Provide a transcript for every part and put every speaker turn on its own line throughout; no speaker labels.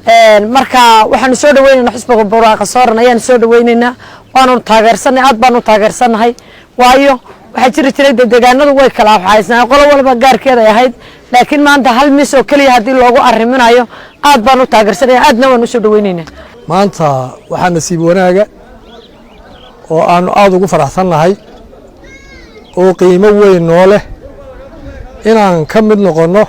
marka waxaan soo dhaweynayna xisbiga barwaaqa sooran ayaan soo dhaweynayna waanu taageersanay aad baanu taageersanahay waayo waxa jiray deegaanadu way kala waxaysnaa qolo walba gaarkeeda ay ahayd laakiin maanta hal mis oo kaliya hadii loogu ariminayo aad baanu taageersanay aadna waan soo dhaweynayna
maanta waxaan nasiib wanaaga oo aan aad ugu faraxsanahay oo qiimo weyn noo leh inaan ka mid noqono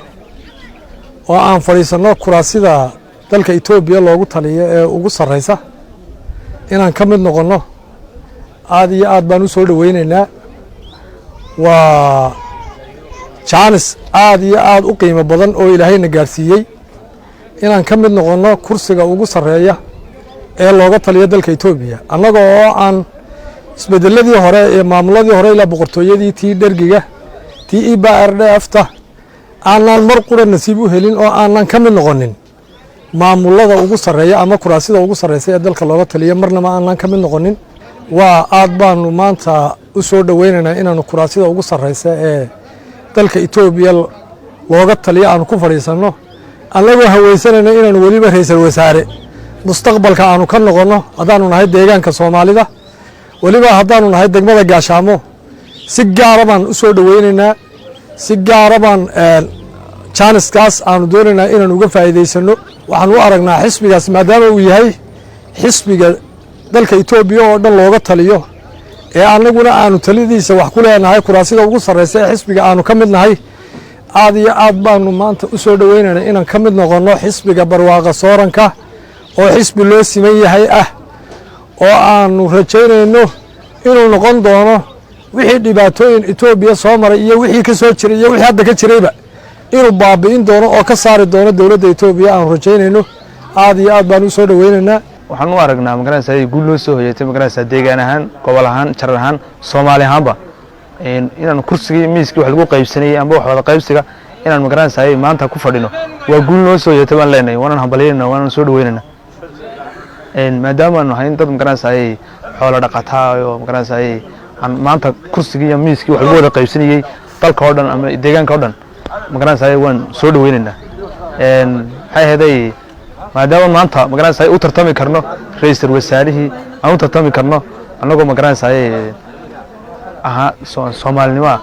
oo aan fadhiisano kuraasida dalka Itoobiya loogu taliyo ee ugu sareysa inaan ka mid noqono aad iyo aad baan u soo dhaweynaynaa waa chance aad iyo aad u qiimo badan oo Ilaahayna gaarsiiyay inaan ka mid noqono kursiga ugu sareeya ee looga taliyo dalka Itoobiya annaga oo aan isbedeladii hore ee maamuladii hore ila boqortooyadii tii dhergiga tii IBRDF-ta aanan mar qura nasiib u helin oo aanan ka mid noqonin maamulada ugu sareeya ama kuraasida ugu sareysa ee dalka looga taliyo marnaba aanan ka mid noqonin waa aad baanu maanta u soo dhaweynaynaa inaanu kuraasida ugu sareysa ee dalka Itoobiya looga taliyo aanu ku fadhiisano anagoo haweysanayna inaanu waliba ra'iisul wasaare mustaqbalka aanu ka noqono hadaanu nahay deegaanka Soomaalida waliba hadaanu nahay degmada Gaashaamo si gaar ah baan u soo dhaweynaynaa si gaar ah baan chance-kaas aanu doonaynaa inaan uga faa'iideysano waxaan u aragnaa xisbigaas maadaama uu yahay xisbiga dalka Itoobiya oo dhan looga taliyo ee anaguna aanu talidiisa wax ku leenahay kuraasida ugu sareysa ee xisbiga aanu ka mid nahay aad iyo aad baanu maanta u soo dhaweynaynaa inaan ka mid noqono xisbiga barwaaqa sooranka oo xisbi loo siman yahay oo aanu rajaynayno inuu noqon doono wixii dhibaatooyin Itoobiya soo maray iyo wixii ka soo jiray iyo wixii hadda ka jirayba inuu baabi'in doono oo ka saari doono dawladda Itoobiya aan rajaynayno aad iyo aad baan u soo dhaweynaynaa
waxaan u aragnaa magaranaysaa guul loo soo hoyatay magaranaysaa deegaan ahaan gobol ahaan jarar ahaan Soomaali ahaanba inaan kursiga miiska wax lagu qaybsanayay amba wax wada qaybsiga inaan magaranaysaa maanta ku fadhino waa guul loo soo hoyatay waan leenahay waan hambalyeynaa waan soo dhaweynaynaa maadaama aanu hayn dad magaranaysaa xoolo dhaqataa oo magaranaysaa aan maanta kursiga iyo miiska wax lagu wada qaybsanayay dalka oo dhan ama deegaanka oo dhan magaranaysaa waan soo dhaweynaynaa waxay ahaday maadaama maanta magaranaysaa u tartami karno ra'iisul wasaarihii aan u tartami karno annagoo magaranaysaa aha Soomaalinimo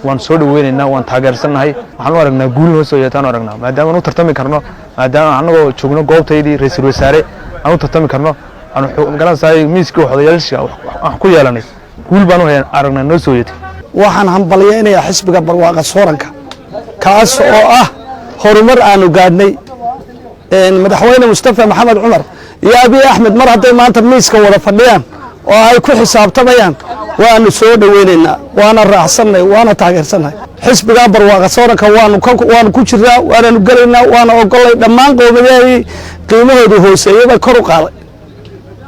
waan soo dhaweynaynaa waan taageersanahay waxaan u aragnaa guul hoos oo yeetaan aragnaa maadaama aan u tartami karno maadaama annagoo joogno goobtaydii ra'iisul wasaare aan u tartami karno aan magaranaysaa miiska waxoodayaasha wax ku yeelanay guul baan u aragnaa noo soo yeetay
waxaan hambalyeynaa xisbiga barwaaqa sooranka kaas oo ah horumar aanu gaadhnay madaxweyne Mustafa Maxamed Cumar iyo Abiy Ahmed mar haday maanta miiska wada fadhiyaan oo ay ku xisaabtamayaan waanu soo dhaweynaynaa waana raacsanay waana taageersanay xisbiga barwaaqa sooranka waanu ku jiraa waanu galaynaa waana ogolay dhammaan qowmiyadii qiimahoodu hooseeyay kor u qaaday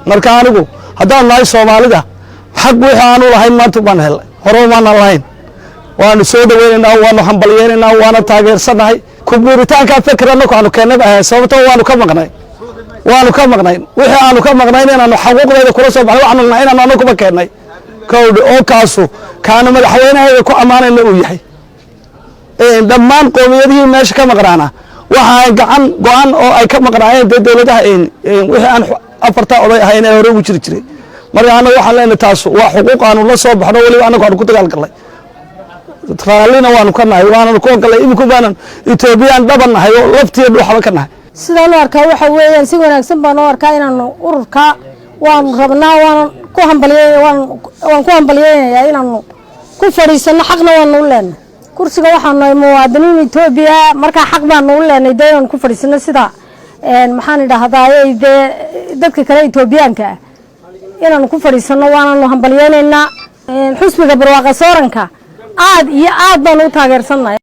marka anigu hadaan nahay Soomaalida xaq wixii aanu lahayn maanta baan helay horumar lahayn waanu soo dhaweynaynaa waanu hambalyeynaa waana taageersanahay kuburitaanka fikradna aanu keenay sababtoo waanu ka maqnay wixii aanu ka maqnay inaanu xaquuqdeeda kula soo baxay waxaanu nahay inaanu anagu keenay kowdhi oo kaasu kaana madaxweynaha ku amaanayna uu yahay dhammaan qowmiyadihii meesha ka maqnaana waxa ay go'an oo ay ka maqnaayeen dawladaha wixii aan afarta oday ahayn ee hore ugu jiray marka anagu waxaan leenahay taas waa xuquuq aanu la soo baxno waliba anagu aan ku dagaalgalay raalina waanu ka nahay waanu ku galay imku baanan Itoobiyaan dhabanahay oo laftiyeed waxba ka nahay
sida loo arkaa waxa weeyaan si wanaagsan baan u arkaa inaanu ururka waan rabnaa waan ku hambalyeeyaa inaanu ku fadhiisano xaqna waan u leenahay kursiga waxaan nahay muwaadiniin Itoobiya marka xaq baan u leenahay deegaan ku fadhiisano sida maxaan idhahdaa dadka kale Itoobiyaanka inaanu ku fadhiisano waanu hambalyeeynaa xisbiga barwaaqa sooranka aad iyo aad baan u taageersanahay